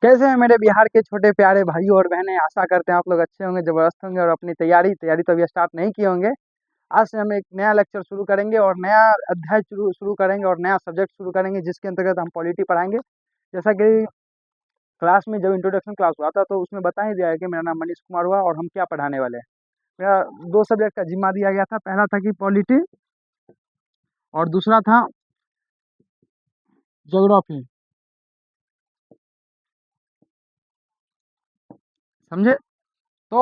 कैसे हैं मेरे बिहार के छोटे प्यारे भाइयों और बहनें। आशा करते हैं आप लोग अच्छे होंगे, ज़बरदस्त होंगे और अपनी तैयारी तैयारी तो अभी स्टार्ट नहीं किए होंगे। आज से हम एक नया लेक्चर शुरू करेंगे और नया अध्याय शुरू शुरू करेंगे और नया सब्जेक्ट शुरू करेंगे, जिसके अंतर्गत हम पॉलिटी पढ़ाएंगे। जैसा कि क्लास में जब इंट्रोडक्शन क्लास हुआ था तो उसमें बता ही दिया है कि मेरा नाम मनीष कुमार हुआ और हम क्या पढ़ाने वाले हैं। मेरा दो सब्जेक्ट का जिम्मा दिया गया था। पहला था कि पॉलिटी और दूसरा था ज्योग्राफी। समझे? तो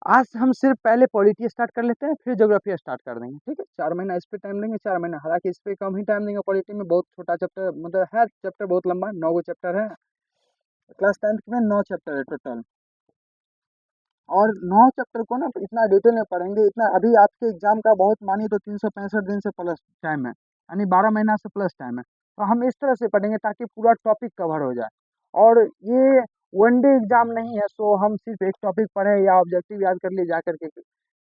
आज हम सिर्फ पहले पॉलिटी स्टार्ट कर लेते हैं, फिर ज्योग्राफी स्टार्ट कर देंगे। ठीक है, 4 महीना इस पे टाइम देंगे, 4 महीना। हालांकि इस पे कम ही टाइम देंगे। पॉलिटी में बहुत छोटा चैप्टर मतलब है, चैप्टर बहुत लंबा, 9 गो चैप्टर है। क्लास 10th में 9 चैप्टर है टोटल। और 9 चैप्टर को ना इतना डिटेल में पढ़ेंगे, इतना अभी आपके एग्जाम का बहुत मानिए तो 365 दिन से प्लस टाइम है, यानी 12 महीना से प्लस टाइम है। तो हम इस तरह से पढ़ेंगे ताकि पूरा टॉपिक कवर हो जाए। और ये वन डे एग्जाम नहीं है, सो हम सिर्फ एक टॉपिक पढ़े या ऑब्जेक्टिव याद कर लिए जा करके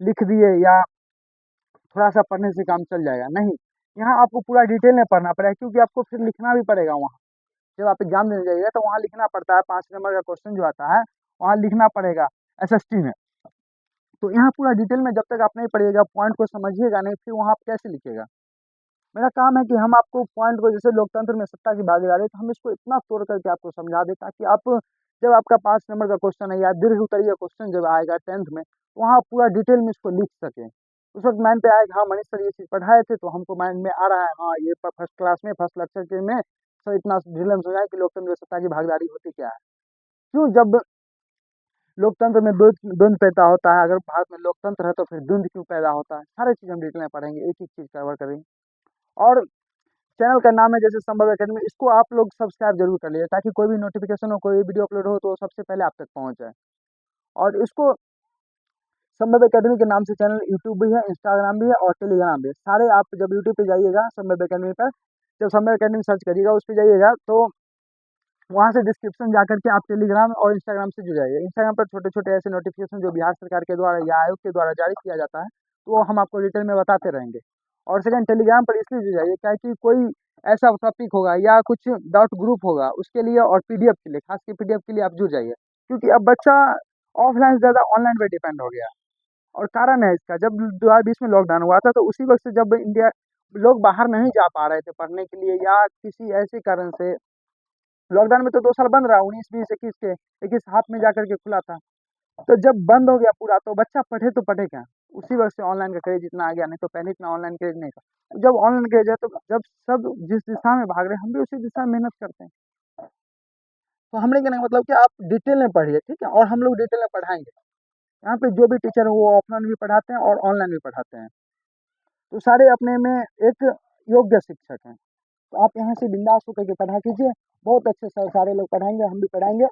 लिख दिए या थोड़ा सा पढ़ने से काम चल जाएगा, नहीं। यहाँ आपको पूरा डिटेल में पढ़ना पड़ेगा, क्योंकि आपको फिर लिखना भी पड़ेगा वहाँ। जब आप एग्जाम देने जाइएगा तो वहाँ लिखना पड़ता है, 5 नंबर का क्वेश्चन जो आता है वहाँ लिखना पड़ेगा एसएसटी में। तो यहाँ पूरा डिटेल में जब तक आप नहीं पढ़िएगा, पॉइंट को समझिएगा नहीं, फिर वहाँ आप कैसे लिखिएगा। मेरा काम है कि हम आपको पॉइंट को, जैसे लोकतंत्र में सत्ता की भागीदारी, तो हम इसको इतना तोड़ करके आपको समझा दें ताकि आप जब आपका 5 नंबर का क्वेश्चन है या दीर्घ उत्तरीय क्वेश्चन जब आएगा 10th में, तो वहाँ आप पूरा डिटेल में इसको लिख सकें। उस वक्त माइंड पे आएगा, हाँ मनीष सर ये चीज़ पढ़ाए थे तो हमको माइंड में आ रहा है, हाँ ये फर्स्ट क्लास में फर्स्ट लेक्चर के में सर इतना डिटेल में समझाया कि लोकतंत्र में सत्ता की भागीदारी होती क्या है। क्यों? जब लोकतंत्र में द्वंद्व द्वंद्व पैदा होता है, अगर भारत में लोकतंत्र है तो फिर द्वंद्व क्यों पैदा होता है, सारे चीज़ हम डिटेल में पढ़ेंगे, एक एक चीज़ कवर करेंगे। और चैनल का नाम है जैसे संभव एकेडमी, इसको आप लोग सब्सक्राइब जरूर कर लीजिए ताकि कोई भी नोटिफिकेशन हो, कोई भी वीडियो अपलोड हो तो सबसे पहले आप तक पहुंच जाए। और इसको संभव एकेडमी के नाम से चैनल यूट्यूब भी है, इंस्टाग्राम भी है और टेलीग्राम भी है। सारे आप जब यूट्यूब पे जाइएगा संभव एकेडमी पर, जब संभव एकेडमी सर्च करिएगा उस पर जाइएगा तो वहाँ से डिस्क्रिप्शन जा करके आप टेलीग्राम और इंस्टाग्राम से जुड़ जाइए। इंस्टाग्राम पर छोटे छोटे ऐसे नोटिफिकेशन जो बिहार सरकार के द्वारा या आयोग के द्वारा जारी किया जाता है, तो वो हम आपको डिटेल में बताते रहेंगे। और सेकंड, टेलीग्राम पर इसलिए जुड़ जाइए क्या कि कोई ऐसा टॉपिक होगा या कुछ डाउट ग्रुप होगा उसके लिए, और पीडीएफ के लिए, खास के पीडीएफ के लिए आप जुड़ जाइए। क्योंकि अब बच्चा ऑफलाइन से ज़्यादा ऑनलाइन पे डिपेंड हो गया। और कारण है इसका, जब 2020 में लॉकडाउन हुआ था तो उसी वक्त से जब इंडिया लोग बाहर नहीं जा पा रहे थे पढ़ने के लिए या किसी ऐसे कारण से, लॉकडाउन में तो 2 साल बंद रहा, 19 20 21 के 21 हाफ में जाकर के खुला था। तो जब बंद हो गया पूरा तो बच्चा पढ़े तो पढ़े क्या। उसी वक्त से ऑनलाइन का क्रेज इतना आ गया, नहीं तो पहले इतना ऑनलाइन क्रेज नहीं था। जब ऑनलाइन क्रेज है तो जब सब जिस दिशा में भाग रहे हैं हम भी उसी दिशा में मेहनत करते हैं। तो हमने कहने का मतलब कि आप डिटेल में पढ़िए, ठीक है, और हम लोग डिटेल में पढ़ाएंगे। यहाँ पे जो भी टीचर है वो ऑफलाइन भी पढ़ाते हैं और ऑनलाइन भी पढ़ाते हैं। तो सारे अपने में एक योग्य शिक्षक हैं। तो आप यहाँ से बिंदास होकर के पढ़ा कीजिए, बहुत अच्छे से सारे लोग पढ़ाएंगे, हम भी पढ़ाएंगे।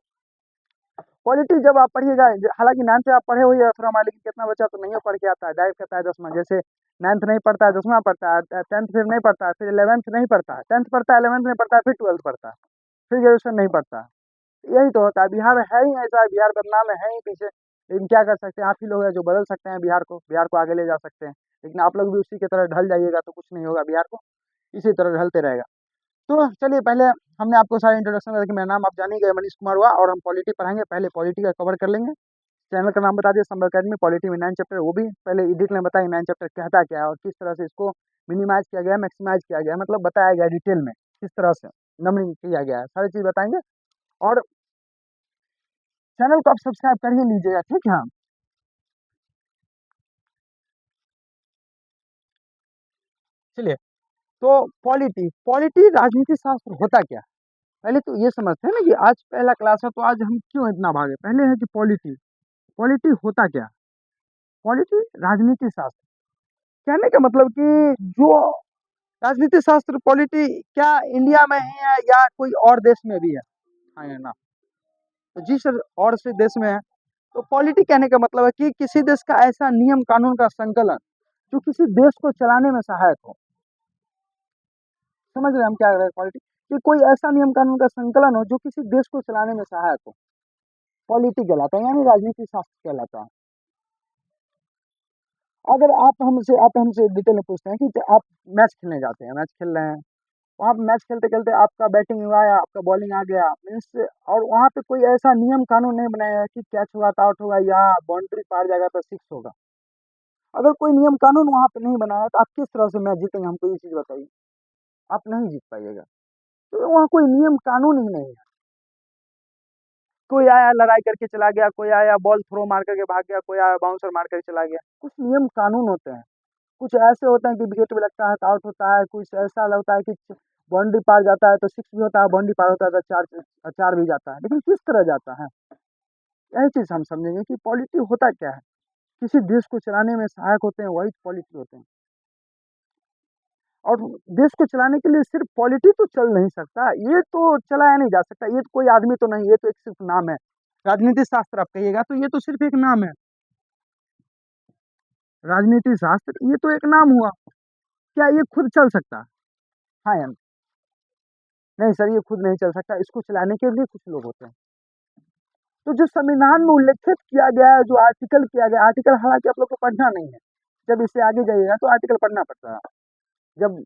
क्वालिटी जब आप पढ़िएगा, हालांकि 9th से आप पढ़े हुए हैं थोड़ा, लेकिन कितना बच्चा तो नहीं पढ़ के आता है, डायरेक्ट करता है 10वां। जैसे 9th नहीं पढ़ता है 10वां पढ़ता है, 10th फिर नहीं पढ़ता है, फिर 11th नहीं पढ़ता है, 10th पढ़ता है, 11th नहीं पढ़ता है, फिर 12th पढ़ता है, फिर ग्रेजुएशन नहीं पढ़ता है। यही तो होता है, बिहार है ही ऐसा है, बिहार बदनाम है ही पीछे। लेकिन क्या कर सकते हैं, आप ही लोग हैं जो बदल सकते हैं बिहार को आगे ले जा सकते हैं। लेकिन आप लोग भी उसी की तरह ढल जाइएगा तो कुछ नहीं होगा, बिहार को इसी तरह ढलते रहेगा। तो चलिए, पहले हमने आपको सारा इंट्रोडक्शन दिया कि मेरा नाम आप जान ही गए, मनीष कुमार हुआ, और हम पॉलिटी पढ़ाएंगे। पहले पॉलिटी का कवर कर लेंगे। चैनल का नाम बता दिया, संभव अकेडमी। पॉलिटी में 9 चैप्टर, वो भी पहले एडिट में बताइए 9 चैप्टर कहता क्या है और किस तरह से इसको मिनिमाइज किया गया है, मैक्सिमाइज किया गया है, मतलब बताया गया डिटेल में किस तरह से नंबरिंग किया गया है, सारी चीज़ बताएंगे। और चैनल को आप सब्सक्राइब कर ही लीजिएगा, ठीक है। चलिए, तो पॉलिटी पॉलिटी राजनीति शास्त्र होता क्या है? पहले तो ये समझते हैं ना कि आज पहला क्लास है तो आज हम क्यों इतना भागे। पहले है कि पॉलिटी पॉलिटी होता क्या? पॉलिटी राजनीति शास्त्र, कहने का मतलब कि जो राजनीति शास्त्र पॉलिटी क्या इंडिया में ही है या कोई और देश में भी है? हाँ या ना? तो जी सर, और से देश में है। तो पॉलिटी कहने का मतलब है कि किसी देश का ऐसा नियम कानून का संकलन जो किसी देश को चलाने में सहायक हो। समझ रहे हैं हम क्या कर रहे हैं? पॉलिटी कि कोई ऐसा नियम कानून का संकलन हो जो किसी देश को चलाने में सहायक हो, पॉलिटी कहलाता है, यानी राजनीति शास्त्र कहलाता है। अगर आप हमसे डिटेल में पूछते हैं कि आप मैच खेलने जाते हैं, मैच खेल रहे हैं, वहाँ पे मैच खेलते-खेलते आपका बैटिंग हुआ या आपका बॉलिंग आ गया मीन्स, और वहाँ पे कोई ऐसा नियम कानून नहीं बनाया है कि कैच हुआ तो आउट होगा या बाउंड्री पार जाएगा तो सिक्स होगा। अगर कोई नियम कानून वहाँ पे नहीं बनाया है तो आप किस तरह से मैच जीतेंगे, हमको ये चीज़ बताइए? आप नहीं जीत पाइएगा। तो वहाँ कोई नियम कानून ही नहीं है। कोई आया लड़ाई करके चला गया, कोई आया बॉल थ्रो मार करके भाग गया, कोई आया बाउंसर मार कर चला गया। कुछ नियम कानून होते हैं। कुछ ऐसे होते हैं कि विकेट पे लगता है तो आउट होता है, कुछ ऐसा होता है कि बाउंड्री पार जाता है तो सिक्स भी होता है, बाउंड्री पार होता है तो चार भी जाता है। लेकिन किस तरह जाता है? यही चीज़ हम समझेंगे कि पॉलिटी होता क्या है? किसी देश को चलाने में सहायक होते हैं, वही पॉलिटी होते हैं। और देश को चलाने के लिए सिर्फ पॉलिटी तो चल नहीं सकता, ये तो चलाया नहीं जा सकता, ये तो कोई आदमी तो नहीं, ये तो एक सिर्फ नाम है। राजनीति शास्त्र आप कहिएगा तो ये तो सिर्फ एक नाम है। राजनीति शास्त्र ये तो एक नाम हुआ। क्या ये खुद चल सकता है? हाँ या नहीं सर, ये खुद नहीं चल सकता, इसको चलाने के लिए कुछ लोग होते हैं। तो जो संविधान में उल्लेखित किया गया है, जो आर्टिकल किया गया, आर्टिकल हालाँकि आप लोग को पढ़ना नहीं है। जब इससे आगे जाइएगा तो आर्टिकल पढ़ना पड़ता है। जब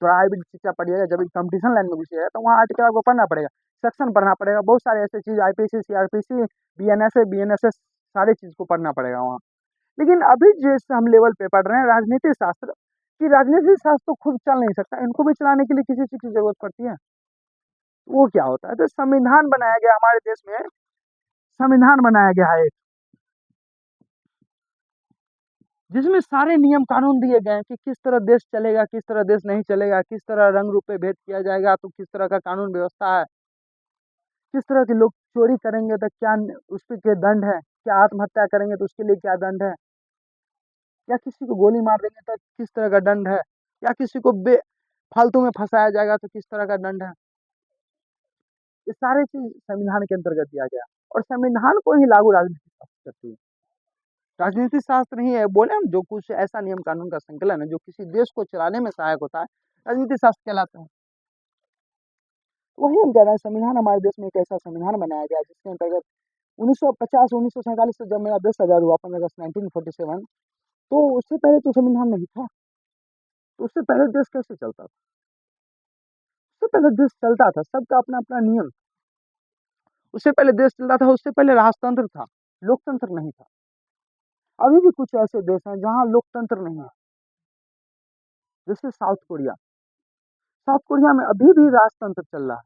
प्राइवेट शिक्षा पढ़िएगा, जब कॉम्पिटिशन लाइन में घुसिएगा तो वहाँ आर्टिकल आपको पढ़ना पड़ेगा, सेक्शन पढ़ना पड़ेगा, बहुत सारे ऐसे चीज़ आईपीसी, सीआरपीसी, बीएनएसएस सारे चीज़ को पढ़ना पड़ेगा वहाँ। लेकिन अभी जैसे हम लेवल पे पढ़ रहे हैं राजनीति शास्त्र, कि राजनीति शास्त्र तो खुद चल नहीं सकता, इनको भी चलाने के लिए किसी चीज़ की ज़रूरत पड़ती है। वो क्या होता है? तो संविधान बनाया गया हमारे देश में, संविधान बनाया गया है एक, जिसमें सारे नियम कानून दिए गए हैं कि किस तरह देश चलेगा, किस तरह देश नहीं चलेगा, किस तरह रंग रूप पे भेद किया जाएगा तो किस तरह का कानून व्यवस्था है, किस तरह के लोग चोरी करेंगे तो क्या उस पे क्या दंड है, क्या आत्महत्या करेंगे तो उसके लिए क्या दंड है, या किसी को गोली मार देंगे तो किस तरह का दंड है, या किसी को बे फालतू में फंसाया जाएगा तो किस तरह का दंड है। ये सारे चीज़ संविधान के अंतर्गत दिया गया और संविधान को ही लागू राजनीति शास्त्र करती है। राजनीति शास्त्र ही है, बोले हम जो कुछ ऐसा नियम कानून का संकलन है जो किसी देश को चलाने में सहायक होता है, राजनीति शास्त्र कहलाता है। वही हम कह रहे हैं, संविधान हमारे देश में एक ऐसा संविधान बनाया गया जिसके अंतर्गत 1950 1947 से जब मेरा देश आज़ाद हुआ 15 अगस्त 1947, तो उससे पहले तो संविधान नहीं था। तो उससे पहले देश कैसे चलता था? उससे पहले देश चलता था, सबका अपना-अपना नियम। उससे पहले देश चलता था, उससे पहले राजतंत्र था, लोकतंत्र नहीं था। अभी भी कुछ ऐसे देश हैं जहाँ लोकतंत्र नहीं है, जैसे साउथ कोरिया। साउथ कोरिया में अभी भी राजतंत्र चल रहा है।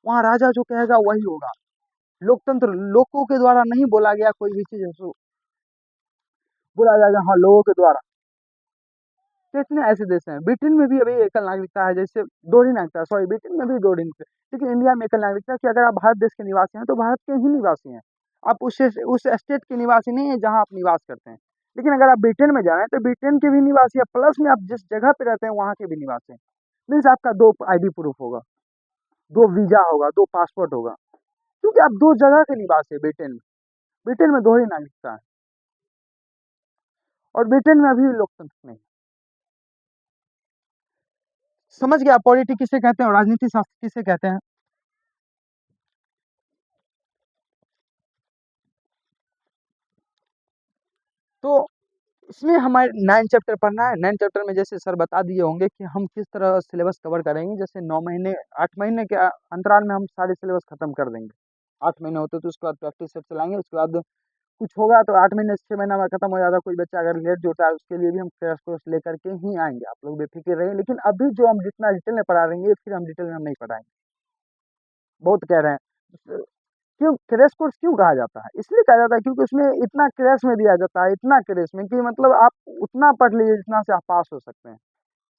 वहाँ राजा जो कहेगा वही होगा। लोकतंत्र लोगों के द्वारा नहीं बोला गया कोई भी चीज़ है सो बोला जाएगा हाँ, लोगों के द्वारा। तो इतने ऐसे देश हैं। ब्रिटेन में भी अभी एकल नागरिकता है, जैसे दोहरी नागरिकता, सॉरी ब्रिटेन में भी दोहरी नागरिकता, लेकिन इंडिया में एकल नागरिकता कि अगर आप भारत देश के निवासी हैं तो भारत के ही निवासी हैं। आप उस स्टेट के निवासी नहीं है जहाँ आप निवास करते हैं। लेकिन अगर आप ब्रिटेन में जा रहे हैं तो ब्रिटेन के भी निवासी हैं, प्लस में आप जिस जगह पे रहते हैं वहाँ के भी निवासी हैं। मीन्स आपका 2 आईडी प्रूफ होगा, 2 वीज़ा होगा, 2 पासपोर्ट होगा, क्योंकि आप 2 जगह के निवासी हैं ब्रिटेन में। ब्रिटेन में दोहरी नागरिकता है और ब्रिटेन में अभी भी लोकतंत्र नहीं है। समझ गया पॉलिटी किसे कहते हैं और राजनीति शास्त्र किसे कहते हैं? तो इसमें हमारे 9 चैप्टर पढ़ना है। 9 चैप्टर में जैसे सर बता दिए होंगे कि हम किस तरह सिलेबस कवर करेंगे। जैसे 9 महीने 8 महीने के अंतराल में हम सारे सिलेबस खत्म कर देंगे। 8 महीने होते तो उसके बाद प्रैक्टिस सेट चलाएँगे, उसके बाद कुछ होगा तो 8 महीने 6 महीना में खत्म हो जाता है। कोई बच्चा अगर लेट जुड़ता है उसके लिए भी हम क्रैश कोर्स लेकर के ही आएँगे। आप लोग बेफ़िक्र रहिए, लेकिन अभी जो हम जितना डिटेल में पढ़ा देंगे फिर हम डिटेल में हम नहीं पढ़ाएँगे। बहुत कह रहे हैं। क्यों क्रैश कोर्स क्यों कहा जाता है? इसलिए कहा जाता है क्योंकि उसमें इतना क्रैश में दिया जाता है, इतना क्रैश में कि मतलब आप उतना पढ़ लीजिए जितना से आप पास हो सकते हैं।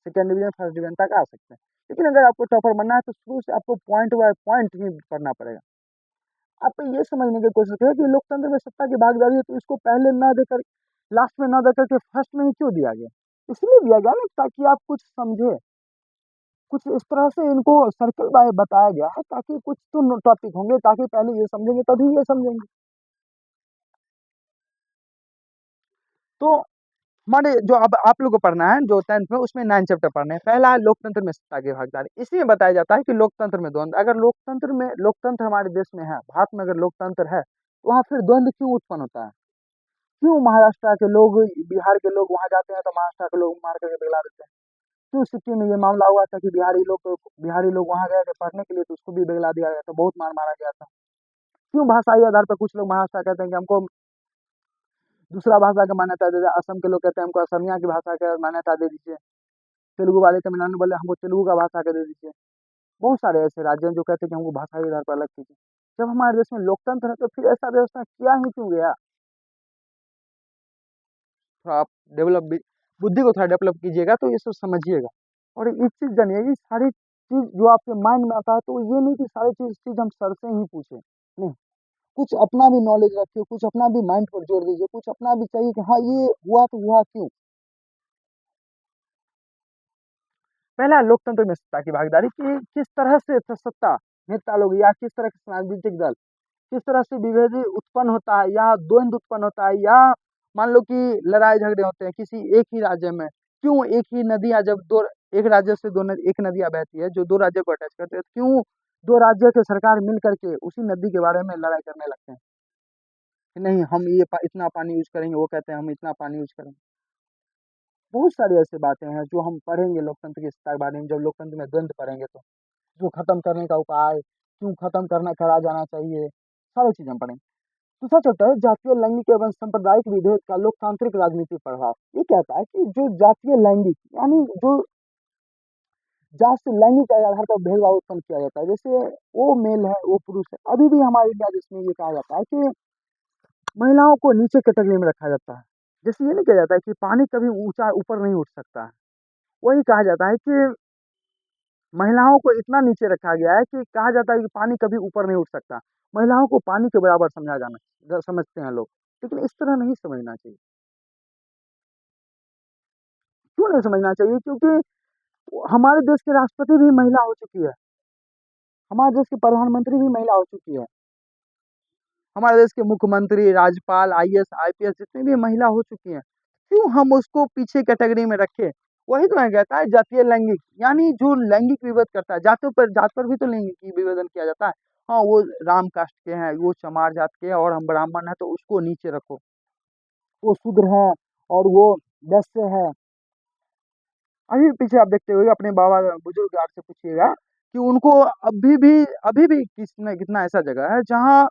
सेकंड डिवीज़न, फर्स्ट डिवीज़न तक आ सकते हैं। लेकिन अगर आपको टॉपर बनना है तो शुरू से आपको पॉइंट बाय पॉइंट ही पढ़ना पड़ेगा। आपको ये समझने की कोशिश करें कि लोकतंत्र में सत्ता की भागीदारी है तो इसको पहले ना देकर लास्ट में ना देकर के फर्स्ट में ही क्यों दिया गया? इसलिए दिया गया ना ताकि आप कुछ समझें। कुछ इस तरह से इनको सर्कल बाय बताया गया है ताकि कुछ तो टॉपिक होंगे, ताकि पहले ये समझेंगे तभी ये समझेंगे। तो हमारे जो अब आप लोग को पढ़ना है जो 10th में उसमें 9 चैप्टर पढ़ने हैं। पहला है लोकतंत्र में सत्ता की भागीदारी। इसी में बताया जाता है कि लोकतंत्र में द्वंद्व, अगर लोकतंत्र हमारे देश में है, भारत में अगर लोकतंत्र है, तो वहाँ फिर द्वंद्व क्यों उत्पन्न होता है? क्यों महाराष्ट्र के लोग, बिहार के लोग वहाँ जाते हैं तो महाराष्ट्र के लोग मार करके भगा देते हैं? क्यों सिक्किम में ये मामला हुआ था कि बिहारी लोग वहाँ गए थे पढ़ने के लिए, तो उसको भी बेगला दिया गया था, बहुत मार मारा गया था। क्यों भाषाई आधार पर कुछ लोग महाराष्ट्र कहते हैं कि हमको दूसरा भाषा की मान्यता दे दे, असम के लोग कहते हैं हमको असमिया की भाषा का मान्यता दे दीजिए, तेलुगु वाले तमिलनाडु बोले हमको तेलुगु का भाषा का दे दीजिए। बहुत सारे ऐसे राज्य हैं जो कहते हैं कि हमको भाषा के आधार पर अलग कीजिए। जब हमारे देश में लोकतंत्र है तो फिर ऐसा व्यवस्था किया ही क्यों गया? थोड़ा आप डेवलप भी बुद्धि को थोड़ा डेवलप कीजिएगा तो ये सब समझिएगा। और एक चीज़ जानिए, ये सारी चीज़ जो आपके माइंड में आता है तो ये नहीं कि सारी चीज़ हम सर से ही पूछें, नहीं। कुछ अपना भी नॉलेज रखिए, कुछ अपना भी माइंड पर जोर दीजिए, कुछ अपना भी चाहिए कि हाँ, ये हुआ तो हुआ क्यों? पहला लोकतंत्र में सत्ता की भागीदारी कि किस तरह से सत्ता, नेता लोग या किस तरह के राजनीतिक दल किस तरह से विभेद उत्पन्न होता है या द्वंद्व उत्पन्न होता है, या मान लो कि लड़ाई झगड़े होते हैं किसी एक ही राज्य में, क्यों एक ही नदियां जब दो एक राज्य से एक नदियां बहती है जो दो राज्यों को अटैच करते हैं, क्यों दो राज्यों के सरकार मिल करके उसी नदी के बारे में लड़ाई करने लगते हैं कि नहीं हम इतना पानी यूज करेंगे, वो कहते हैं हम इतना पानी यूज करेंगे। बहुत सारी ऐसी बातें हैं जो हम पढ़ेंगे लोकतंत्र की सत्ता के बारे में, जब लोकतंत्र में द्वंद्व पढ़ेंगे तो जो खत्म करने का उपाय, क्यों खत्म करना करा जाना चाहिए, सारी चीजें हम पढ़ेंगे। दूसरा चैप्टर है जातीय लैंगिक एवं सांप्रदायिक विभेद का लोकतांत्रिक राजनीति प्रभाव। ये कहता है कि जो जातीय लैंगिक यानी जो जात से लैंगिक के आधार पर भेदभाव उत्पन्न किया जाता है, जैसे वो मेल है वो पुरुष है, अभी भी हमारे इंडिया देश में ये कहा जाता है कि महिलाओं को नीचे कैटेगरी में रखा जाता है। जैसे ये नहीं कहा जाता है कि पानी कभी ऊंचा ऊपर नहीं उठ सकता है, वही कहा जाता है कि महिलाओं को इतना नीचे रखा गया है कि कहा जाता है कि पानी कभी ऊपर नहीं उठ सकता। महिलाओं को पानी के बराबर समझा जाना समझते हैं लोग, लेकिन इस तरह नहीं समझना चाहिए। क्यों नहीं समझना चाहिए? क्योंकि हमारे देश के राष्ट्रपति भी महिला हो चुकी है, हमारे देश के प्रधानमंत्री भी महिला हो चुकी है, हमारे देश के मुख्यमंत्री, राज्यपाल, आईएएस, आईपीएस जितनी भी महिला हो चुकी हैं, क्यों हम उसको पीछे कैटेगरी में रखें? वही तो मैं कहता है जातीय लैंगिक, यानी जो लैंगिक विभेद करता है, जात पर भी तो लैंगिक विभेदन किया जाता है। हाँ, वो राम कास्ट के हैं, वो चमार जात के हैं और हम ब्राह्मण हैं तो उसको नीचे रखो, वो शूद्र है और वो वैश्य है। अभी पीछे आप देखते होंगे अपने बाबा बुजुर्ग आपसे पूछिएगा कि उनको अभी भी कितना कितना ऐसा जगह है जहाँ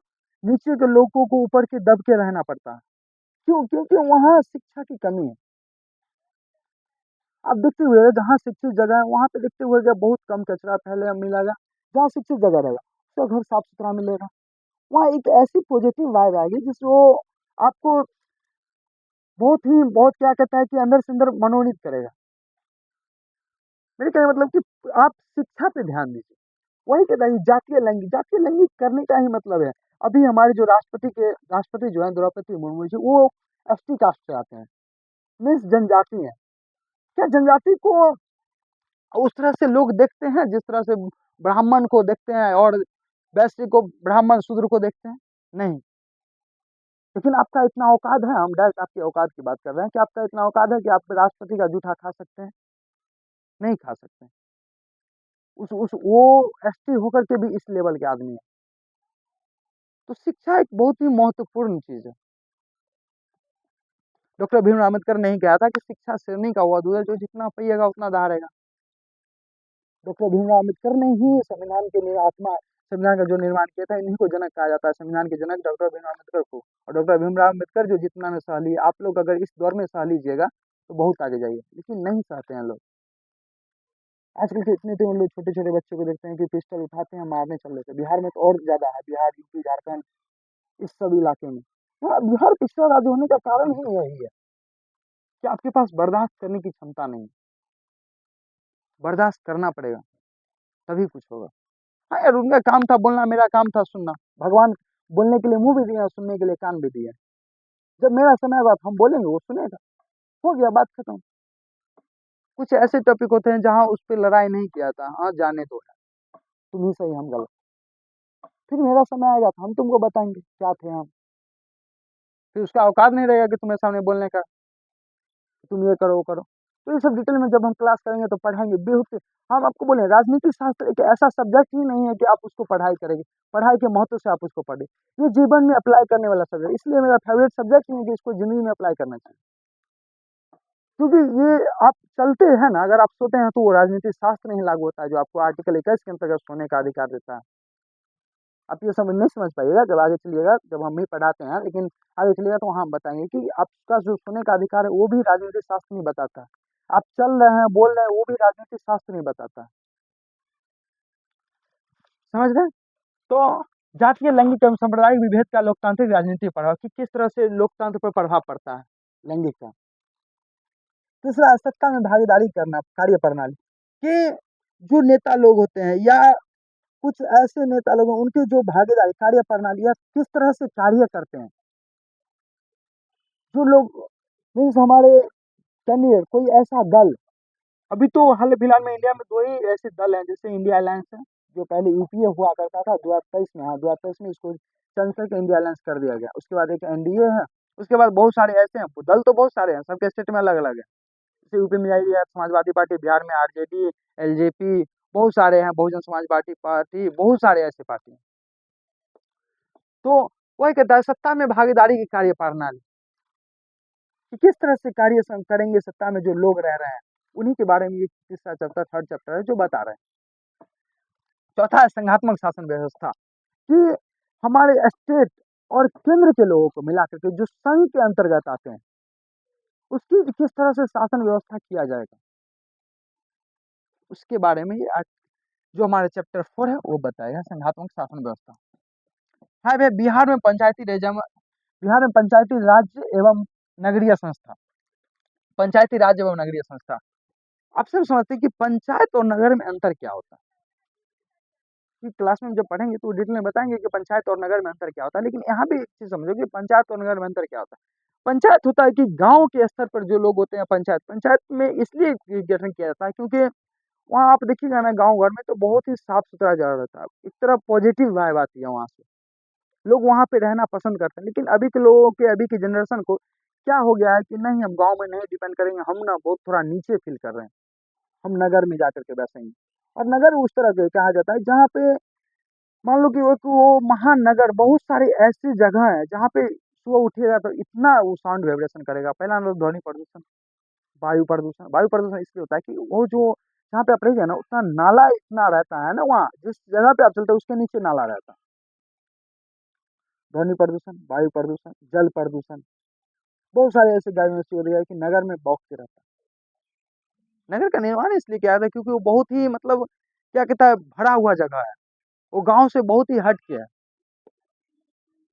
नीचे के लोगों को ऊपर के दब के रहना पड़ता है। क्यों? क्योंकि वहाँ शिक्षा की कमी है। आप देखते हुए जहाँ शिक्षित जगह है वहाँ पे देखते हुए बहुत कम कचरा फैले मिलेगा। जहाँ शिक्षित जगह रहेगा उसका घर साफ सुथरा मिलेगा, वहाँ एक ऐसी पॉजिटिव वाइब आएगी जिससे वो आपको बहुत क्या कहता है कि अंदर से अंदर मनोनीत करेगा। मेरे कहने का मतलब कि आप शिक्षा पे ध्यान दीजिए। वही कहता है कि जातीय लैंगिक करने का ही मतलब है। अभी हमारे जो राष्ट्रपति जो है द्रौपदी मुर्मू जी, वो एसटी कास्ट से आते हैं, मीन्स जनजाति है। क्या जनजाति को उस तरह से लोग देखते हैं जिस तरह से ब्राह्मण को देखते हैं और वैश्य को, ब्राह्मण शूद्र को देखते हैं? नहीं। लेकिन आपका इतना औकात है, हम डायरेक्ट आपकी औकात की बात कर रहे हैं कि आपका इतना औकात है कि आप राष्ट्रपति का जूठा खा सकते हैं? नहीं खा सकते। उस वो एसटी होकर के भी इस लेवल के आदमी है। तो शिक्षा एक बहुत ही महत्वपूर्ण चीज है। डॉक्टर भीमराव अम्बेडकर ने कहा था कि शिक्षा शेरनी का हुआ दूध है, जो जितना पिएगा उतना दहाड़ेगा। डॉक्टर भीमराव अम्बेडकर ने ही संविधान का जो निर्माण किया था, इन्हीं को जनक कहा जाता है। संविधान के जनक डॉक्टर भीमराव अम्बेडकर को। और डॉक्टर भीमराव अम्बेडकर जो जितना में सह लिए, आप लोग अगर इस दौर में सह लीजिएगा तो बहुत आगे जाइए, लेकिन नहीं सहते हैं लोग। आजकल के इतने तो लोग छोटे छोटे बच्चों को देखते हैं कि पिस्टल उठाते हैं मारने चल लेते हैं। बिहार में तो और ज्यादा है, बिहार, यूपी, झारखंड, इस सब इलाके में। हाँ, बिहार पिछड़ा राज्य होने का कारण ही यही है कि आपके पास बर्दाश्त करने की क्षमता नहीं है। बर्दाश्त करना पड़ेगा तभी कुछ होगा। हाँ यार, उनका काम था बोलना, मेरा काम था सुनना। भगवान बोलने के लिए मुंह भी दिया, सुनने के लिए कान भी दिया। जब मेरा समय होगा तो हम बोलेंगे, वो सुनेगा। हो गया, बात खत्म। कुछ ऐसे टॉपिक होते हैं जहाँ उस पर लड़ाई नहीं किया था, हाँ जाने दो यार, तुम ही सही हम गलत। फिर मेरा समय आएगा तो हम तुमको बताएंगे क्या थे हम। फिर उसका औकात नहीं रहेगा कि तुम्हारे सामने बोलने का, तुम ये करो वो करो। तो ये सब डिटेल में जब हम क्लास करेंगे तो पढ़ाएंगे बेहद। हम आपको बोले राजनीति शास्त्र एक ऐसा सब्जेक्ट ही नहीं है कि आप उसको पढ़ाई करेंगे, पढ़ाई के महत्व से आप उसको पढ़े। ये जीवन में अप्लाई करने वाला सब्जेक्ट, इसलिए मेरा फेवरेट सब्जेक्ट ही है कि इसको जिंदगी में अप्लाई करना चाहिए। क्योंकि ये आप चलते हैं ना, अगर आप सोते हैं तो वो राजनीतिक शास्त्र नहीं लागू होता है, जो आपको आर्टिकल 21 के अंतर्गत सोने का अधिकार देता है। आप ये समझ नहीं समझ पाइएगा, जब आगे चलिएगा, जब हम भी पढ़ाते हैं, लेकिन आगे चलिएगा तो वहाँ हम बताएँगे कि आपका जो सोने का अधिकार है, वो भी राजनीतिक शास्त्र नहीं बताता है। आप चल रहे हैं, बोल रहे हैं, वो भी राजनीतिक शास्त्र नहीं बताता है। समझ रहे हैं? तो जातीय, लैंगिक एवं सांप्रदायिक विभेद का लोकतांत्रिक राजनीति पर प्रभाव, कि किस तरह से लोकतंत्र पर प्रभाव पड़ता है लैंगिक का। तीसरा, सत्ता में भागीदारी करना, कार्य प्रणाली, कि जो नेता लोग होते हैं या कुछ ऐसे नेता लोग हैं, उनकी जो भागीदारी, कार्य प्रणाली या किस तरह से कार्य करते हैं। जो लोग मीन्स हमारे कैंडिडेट, कोई ऐसा दल, अभी तो हाल-फिलहाल में इंडिया में 2 ही ऐसे दल हैं, जैसे इंडिया अलायंस है, जो पहले यूपीए हुआ करता था 2023 में, हाँ, 2023 में इसको कैंसल के इंडिया अलायंस कर दिया गया। उसके बाद एक एनडीए है, उसके बाद बहुत सारे ऐसे हैं, दल तो बहुत सारे हैं, सबके स्टेट में अलग-अलग है। जैसे यूपी में जाइए आप, समाजवादी पार्टी, बिहार में आरजेडी, एलजेपी, बहुत सारे हैं, बहुजन समाज पार्टी पार्टी, बहुत सारे ऐसे पार्टी हैं। तो वही कहता है सत्ता में भागीदारी की कार्य प्रणाली, कि किस तरह से कार्य करेंगे सत्ता में जो लोग रह रहे हैं, उन्हीं के बारे में ये तीसरा चैप्टर, थर्ड चैप्टर है जो बता रहे हैं। चौथा है संघात्मक शासन व्यवस्था, कि हमारे स्टेट और केंद्र के लोगों को मिला करके जो संघ के अंतर्गत आते हैं, उसकी किस तरह से शासन व्यवस्था किया जाएगा, उसके बारे में ये आज जो हमारे चैप्टर 4 है वो बताएगा, संघात्मक शासन व्यवस्था। हाँ भैया, बिहार में पंचायती राज्य एवं नगरीय संस्था, पंचायती राज एवं नगरीय संस्था। आप सब समझते हैं कि पंचायत और नगर में अंतर क्या होता है, कि क्लास में जब पढ़ेंगे तो डिटेल में बताएंगे कि पंचायत और नगर में अंतर क्या होता है, लेकिन यहाँ भी एक चीज समझो कि पंचायत और नगर में अंतर क्या होता है। पंचायत होता है कि गांव के स्तर पर जो लोग होते हैं, पंचायत पंचायत में इसलिए गठन किया जाता है क्योंकि वहाँ आप देखिएगा ना, गांव घर में तो बहुत ही साफ सुथरा जगह रहता है, एक तरफ पॉजिटिव वाइब आती है वहाँ से, लोग वहाँ पे रहना पसंद करते हैं। लेकिन अभी के लोगों के, अभी की जनरेशन को क्या हो गया है कि नहीं, हम गांव में नहीं डिपेंड करेंगे, हम ना बहुत थोड़ा नीचे फील कर रहे हैं, हम नगर में जाकर के बैसेंगे। और नगर उस तरह के कहा जाता है जहाँ पे मान लो कि वो महानगर, बहुत सारी ऐसी जगह है जहाँ पे सुबह उठिएगा तो इतना वो साउंड वाइब्रेशन करेगा। पहला मतलब ध्वनि प्रदूषण, वायु प्रदूषण। वायु प्रदूषण इसलिए होता है कि वो जो जहाँ पे आप रहिए ना, उतना नाला इतना रहता है ना, वहाँ जिस जगह पे आप चलते हैं उसके नीचे नाला रहता है। ध्वनि प्रदूषण, वायु प्रदूषण, जल प्रदूषण, बहुत सारे ऐसे गाड़ियों से हो रही है कि नगर में बॉक्स रहता है। नगर का निर्माण इसलिए किया जाता है क्योंकि वो बहुत ही मतलब क्या कहता है, भरा हुआ जगह है, वो गांव से बहुत ही हट के है,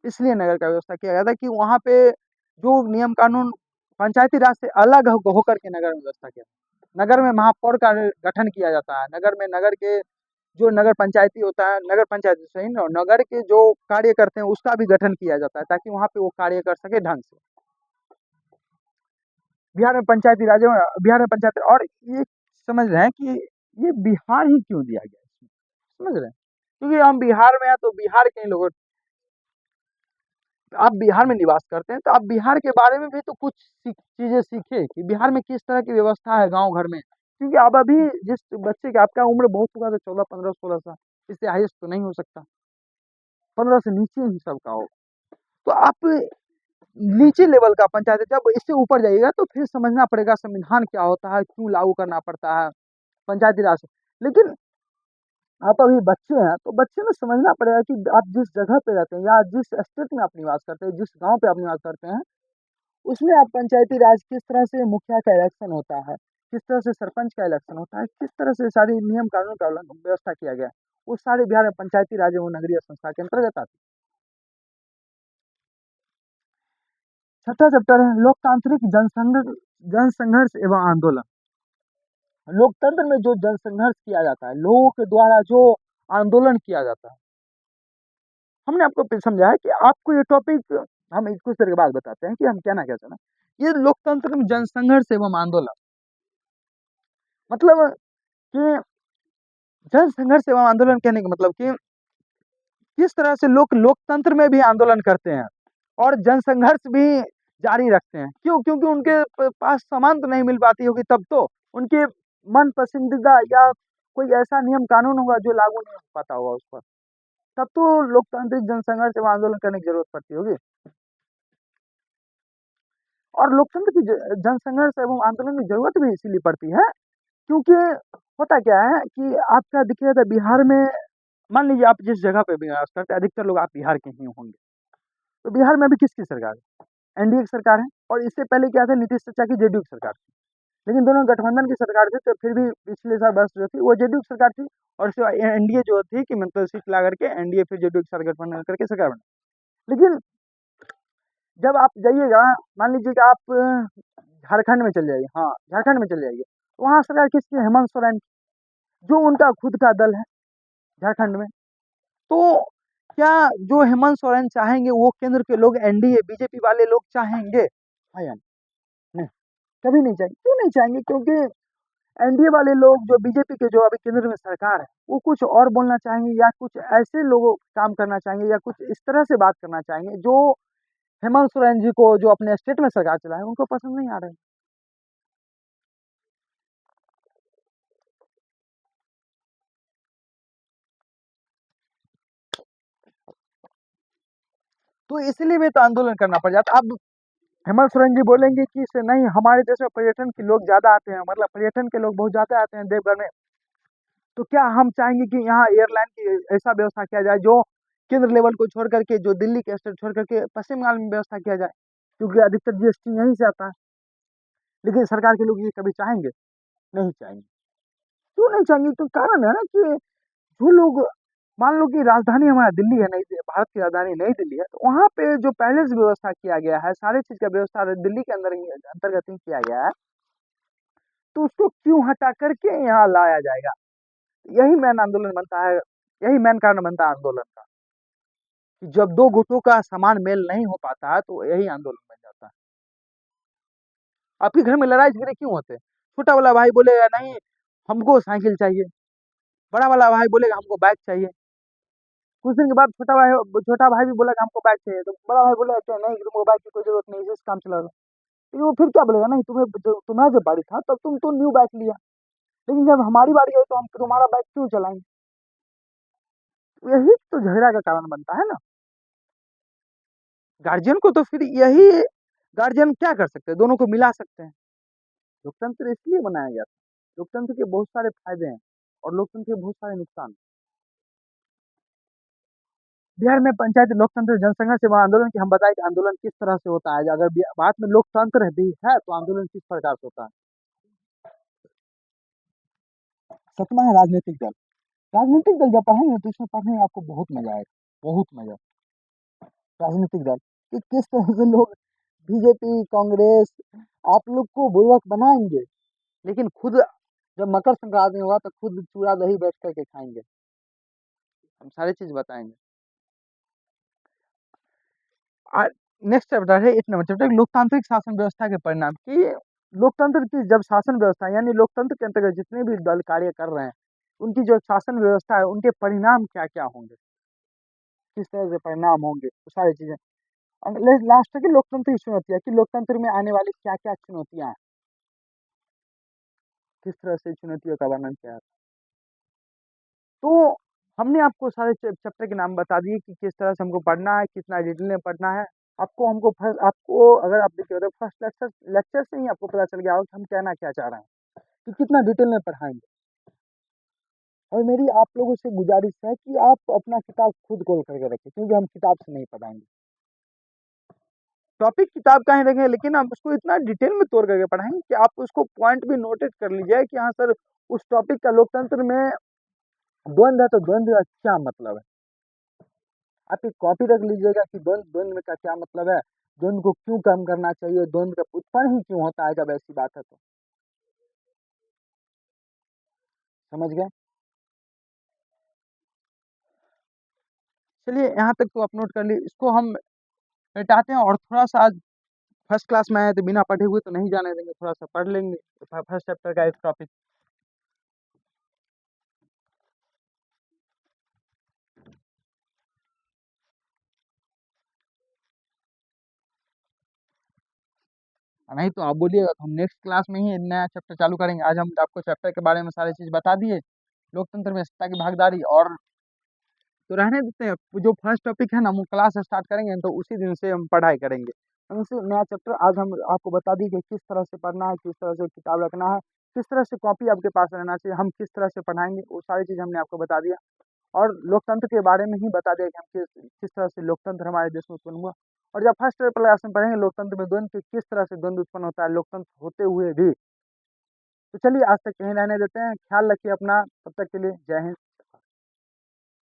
इसलिए नगर का व्यवस्था किया गया था कि वहाँ पे जो नियम कानून पंचायती राज से अलग होकर के नगर में व्यवस्था किया। नगर में महापौर का गठन किया जाता है, नगर में नगर के जो नगर पंचायती होता है, नगर पंचायत सही ना, नगर के जो कार्य करते हैं उसका भी गठन किया जाता है ताकि वहाँ पे वो कार्य कर सके ढंग से। बिहार में पंचायती राज, बिहार में पंचायत, और ये समझ रहे हैं कि ये बिहार ही क्यों दिया गया इसमें, समझ रहे हैं, क्योंकि हम बिहार में हैं तो बिहार के ही लोग, आप बिहार में निवास करते हैं तो आप बिहार के बारे में भी तो कुछ चीजें सीखे कि बिहार में किस तरह की व्यवस्था है गांव घर में, क्योंकि आप अभी जिस बच्चे की, आपका उम्र बहुत होगा तो 14 15 16 साल, इससे हाईएस्ट तो नहीं हो सकता, 15 से नीचे ही सबका हो। तो आप नीचे लेवल का पंचायत है, जब इससे ऊपर जाइएगा तो फिर समझना पड़ेगा संविधान क्या होता है, क्यों लागू करना पड़ता है पंचायती राज। लेकिन आप अभी बच्चे हैं तो बच्चे में समझना पड़ेगा कि आप जिस जगह पे रहते हैं या जिस स्टेट में आप निवास करते हैं, जिस गांव पे आप निवास करते हैं, उसमें आप पंचायती राज किस तरह से मुखिया का इलेक्शन होता है, किस तरह से सरपंच का इलेक्शन होता है, किस तरह से सारी नियम कानून का व्यवस्था किया गया है, वो सारे बिहार में पंचायती राज एवं नगरीय संस्था के अंतर्गत आते हैं। छठा चैप्टर है लोकतांत्रिक जनसंघर्ष एवं आंदोलन। लोकतंत्र में जो जनसंघर्ष किया जाता है, लोगों के द्वारा जो आंदोलन किया जाता है, हमने आपको समझा है कि आपको ये टॉपिक हम कुछ देर के बाद बताते हैं कि हम कहना क्या चाह रहे हैं। ये लोकतंत्र में जनसंघर्ष एवं आंदोलन मतलब कि जनसंघर्ष एवं आंदोलन कहने का मतलब कि किस तरह से लोग लोकतंत्र में भी आंदोलन करते हैं और जनसंघर्ष भी जारी रखते हैं। क्यों? क्योंकि उनके पास सामान तो नहीं मिल पाती होगी, तब तो उनके मन पसंदीदा या कोई ऐसा नियम कानून होगा जो लागू नहीं हो पाता होगा उस पर, तब तो लोकतांत्रिक जनसंघर्ष एवं आंदोलन करने की जरूरत पड़ती होगी। और लोकतंत्र की जनसंघर्ष एवं आंदोलन की जरूरत भी इसीलिए पड़ती है, क्योंकि होता क्या है कि आपका देखिए तो बिहार में, मान लीजिए आप जिस जगह पे भी निवास करते हैं, अधिकतर लोग आप बिहार के ही होंगे। तो बिहार में अभी किसकी सरकार है? एनडीए की सरकार है। और इससे पहले क्या था, नीतीश चाचा की जेडीयू की सरकार थी। लेकिन दोनों गठबंधन की सरकार थी, तो फिर भी पिछले साल वर्ष जो थी वो जेडीयू की सरकार थी। और एनडीए जो थी कि मतलब सीट ला करके एनडीए फिर जेडीयू के साथ गठबंधन करके सरकार बनी। लेकिन जब आप जाइएगा, मान लीजिए कि आप झारखंड में चले जाइए, हाँ झारखंड में चले जाइए, तो वहाँ सरकार किसकी है? हेमंत सोरेन की, जो उनका खुद का दल है झारखंड में। तो क्या जो हेमंत सोरेन चाहेंगे वो केंद्र के लोग, एनडीए बीजेपी वाले लोग चाहेंगे? हाँ या नहीं? कभी नहीं चाहेंगे। क्यों नहीं चाहेंगे? क्योंकि एनडीए वाले लोग, जो बीजेपी के जो अभी केंद्र में सरकार है, वो कुछ और बोलना चाहेंगे, या कुछ ऐसे लोगों काम करना चाहेंगे, या कुछ इस तरह से बात करना चाहेंगे जो हेमंत सोरेन जी को, जो अपने स्टेट में सरकार चलाए, उनको पसंद नहीं आ रहे हैं। तो इसलिए भी तो आंदोलन करना पड़ जाता। अब हेमंत सोरेन जी बोलेंगे कि से नहीं, हमारे देश में पर्यटन के लोग ज्यादा आते हैं, मतलब पर्यटन के लोग बहुत ज्यादा आते हैं देवघर में। तो क्या हम चाहेंगे कि यहाँ एयरलाइन की ऐसा व्यवस्था किया जाए जो केंद्र लेवल को छोड़ करके, जो दिल्ली के स्टेट छोड़ करके पश्चिम बंगाल में व्यवस्था किया जाए, क्योंकि अधिकतर जीएसटी यहीं से आता है। लेकिन सरकार के लोग ये कभी चाहेंगे? नहीं चाहेंगे। क्यों नहीं चाहेंगे? तो कारण है ना कि जो लोग, मान लो कि राजधानी हमारा दिल्ली है, नई भारत की राजधानी नई दिल्ली है, तो वहाँ पे जो पहले से व्यवस्था किया गया है, सारी चीज का व्यवस्था दिल्ली के अंदर ही अंतर्गत ही किया गया है, तो उसको क्यों हटा करके यहाँ लाया जाएगा? यही मेन आंदोलन बनता है, यही मेन कारण बनता है आंदोलन का, कि जब दो गुटों का समान मेल नहीं हो पाता है तो यही आंदोलन बन जाता है। आपके घर में लड़ाई झगड़े क्यों होते हैं? छोटा वाला भाई बोलेगा नहीं हमको साइकिल चाहिए, बड़ा वाला भाई बोलेगा हमको बाइक चाहिए। कुछ दिन के बाद छोटा भाई भी बोला कि हमको बाइक चाहिए, तो बड़ा भाई बोला क्या नहीं, तुमको बाइक की कोई जरूरत नहीं, इसी से काम चला लो। लेकिन वो फिर क्या बोलेगा, नहीं तुम्हारा जब बारी था तब तुम तो न्यू बाइक लिया, लेकिन जब हमारी बारी आई तो हम तुम्हारा बाइक क्यों चलाएंगे? यही तो झगड़ा का कारण बनता है ना। गार्जियन को तो फिर यही, गार्जियन क्या कर सकते हैं? दोनों को मिला सकते हैं। लोकतंत्र इसलिए बनाया गया था। लोकतंत्र के बहुत सारे फायदे हैं और लोकतंत्र के बहुत सारे नुकसान। बिहार में पंचायत लोकतंत्र जनसंघर्ष एवं आंदोलन की हम बताएं कि आंदोलन किस तरह से होता है। अगर बात में लोकतंत्र भी है तो आंदोलन किस प्रकार से होता है। सतमा है राजनीतिक दल। राजनीतिक दल जब पढ़ेंगे तो इसमें पढ़ने में आपको बहुत मजा आएगा, बहुत मजा। राजनीतिक दल कि किस तरह से लोग बीजेपी कांग्रेस आप लोग को बुर्बक बनाएंगे, लेकिन खुद जब मकर संक्रांति होगा तो खुद चूड़ा दही बैठ करके खाएंगे। हम सारी चीज बताएंगे। नेक्स्ट चैप्टर है 8 नंबर चैप्टर, लोकतांत्रिक शासन व्यवस्था के परिणाम। कि लोकतंत्र की जब शासन व्यवस्था, यानी लोकतंत्र के अंतर्गत जितने भी दल कार्य कर रहे हैं, उनकी जो शासन व्यवस्था है, उनके परिणाम क्या क्या होंगे, किस तरह से परिणाम होंगे, वो सारी चीजें। लास्ट की लोकतंत्र की चुनौतियां, कि लोकतंत्र में आने वाली क्या क्या चुनौतियां हैं, किस तरह से चुनौतियों का वर्णन किया है। तो हमने आपको सारे चैप्टर के नाम बता दिए कि किस तरह से हमको पढ़ना है, कितना डिटेल में पढ़ना है। आपको हमको फर्स्ट, आपको अगर आप देखिए तो फर्स्ट लेक्चर से ही आपको पता चल गया होगा कि हम कहना क्या चाह रहे हैं, कि कितना डिटेल में पढ़ाएंगे। और मेरी आप लोगों से गुजारिश है कि आप अपना किताब खुद खोल करके रखें, क्योंकि हम किताब से नहीं पढ़ाएंगे। टॉपिक किताब का ही रखें, लेकिन आप उसको इतना डिटेल में तोड़ करके पढ़ाएंगे कि आप उसको पॉइंट भी नोटेट कर लीजिए कि हाँ सर, उस टॉपिक का लोकतंत्र में द्वंद्व है तो द्वंद्व का क्या मतलब है। आप एक कॉपी रख लीजिएगा कि द्वंद्व द्वंद्व का क्या मतलब है, द्वंद्व को क्यों कम करना चाहिए, द्वंद्व का उत्पन्न ही क्यों होता है जब ऐसी बात है तो। समझ गए? चलिए यहाँ तक तो आप नोट कर लिए, इसको हम मिटाते हैं। और थोड़ा सा आज फर्स्ट क्लास में आए तो बिना पढ़े हुए तो नहीं जाने देंगे, थोड़ा सा पढ़ लेंगे फर्स्ट चैप्टर का एक टॉपिक। नहीं तो आप बोलिएगा तो हम नेक्स्ट क्लास में ही नया चैप्टर चालू करेंगे। आज हम आपको चैप्टर के बारे में सारी चीज बता दिए, लोकतंत्र में सत्ता की भागीदारी। और तो रहने देते हैं, जो फर्स्ट टॉपिक है ना, हम क्लास स्टार्ट करेंगे तो उसी दिन से हम पढ़ाई करेंगे। उनसे नया चैप्टर आज हम आपको बता दिए कि किस तरह से पढ़ना है, किस तरह से किताब रखना है, किस तरह से कॉपी आपके पास रहना चाहिए, हम किस तरह से पढ़ाएँगे, वो सारी चीज़ हमने आपको बता दिया। और लोकतंत्र के बारे में ही बता दिया कि हम किस किस तरह से लोकतंत्र हमारे देश में उत्पन्न हुआ। और जब फर्स्ट क्लास में पढ़ेंगे लोकतंत्र में द्वंद, कि किस तरह से द्वंद उत्पन्न होता है लोकतंत्र होते हुए भी। तो चलिए आज तक यहीं रहने देते हैं, ख्याल रखिए अपना, तब तक के लिए जय हिंद।